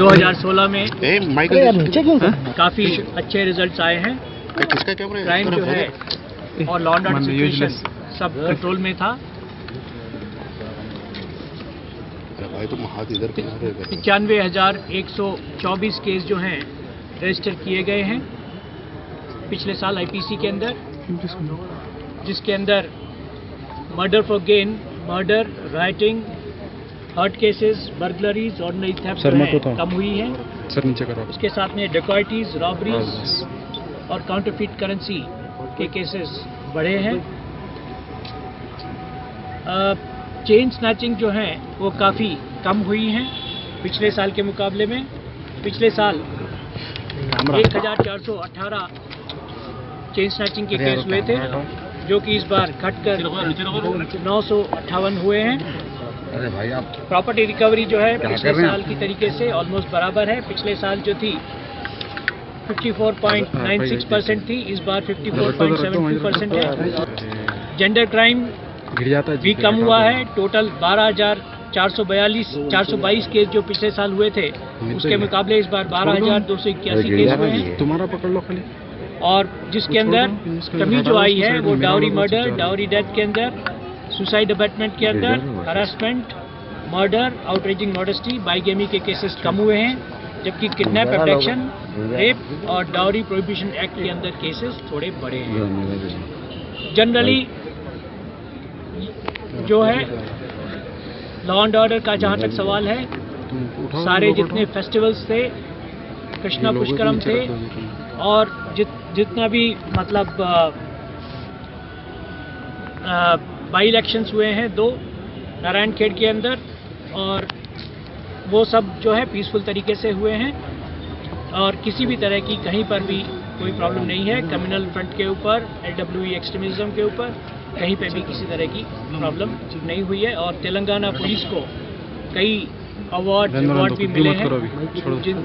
2016 में काफ़ी अच्छे रिजल्ट्स आए हैं। क्राइम जो है और लॉ एंड ऑर्डर सिचुएशन सब कंट्रोल में था। 95,124 केस जो हैं रजिस्टर किए गए हैं पिछले साल आईपीसी के अंदर, जिसके अंदर murder for gain, murder, rioting, hurt cases, burglaries, ordinary theft कम हुई है। उसके साथ में डेकॉइटीज, रॉबरीज और काउंटरफीट करेंसी के केसेस बढ़े हैं। चेन स्नैचिंग जो हैं वो काफ़ी कम हुई हैं पिछले साल के मुकाबले में। पिछले साल 1418 चेन स्नैचिंग के केस हुए थे, जो कि इस बार घटकर 958 हुए हैं। प्रॉपर्टी रिकवरी जो है पिछले साल की तरीके से ऑलमोस्ट बराबर है। पिछले साल जो थी 54.96% थी, इस बार 54.72% है। जेंडर क्राइम भी कम हुआ है। टोटल 12,422 केस जो पिछले साल हुए थे उसके मुकाबले इस बार 12,281 केस हुए हैं। तुम्हारा पकड़ लो खाली। और जिसके अंदर कमी जो आई है वो डाउरी मर्डर, डाउरी डेथ के अंदर, सुसाइड अबैटमेंट के अंदर, harassment, murder, outraging modesty, bigamy के केसेस कम हुए हैं, जबकि किडनैप, अबडक्शन, रेप और डाउरी प्रोहिबिशन एक्ट के अंदर केसेस थोड़े बड़े हैं। जनरली जो है लॉ एंड ऑर्डर का जहाँ तक सवाल है, सारे जितने फेस्टिवल्स थे, कृष्णा पुष्करम थे और जितना भी मतलब बाई इलेक्शंस हुए हैं 2 नारायणखेड़ के अंदर, और वो सब जो है पीसफुल तरीके से हुए हैं और किसी भी तरह की कहीं पर भी कोई प्रॉब्लम नहीं है। कम्युनल फ्रंट के ऊपर, LWE एक्सट्रीमिज्म के ऊपर कहीं पे भी किसी तरह की प्रॉब्लम नहीं हुई है। और तेलंगाना पुलिस को कई अवार्ड भी मिले हैं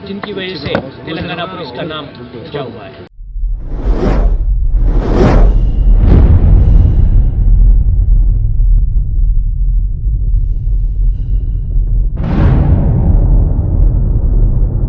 जिनकी वजह से तेलंगाना पुलिस का नाम ऊंचा हुआ है।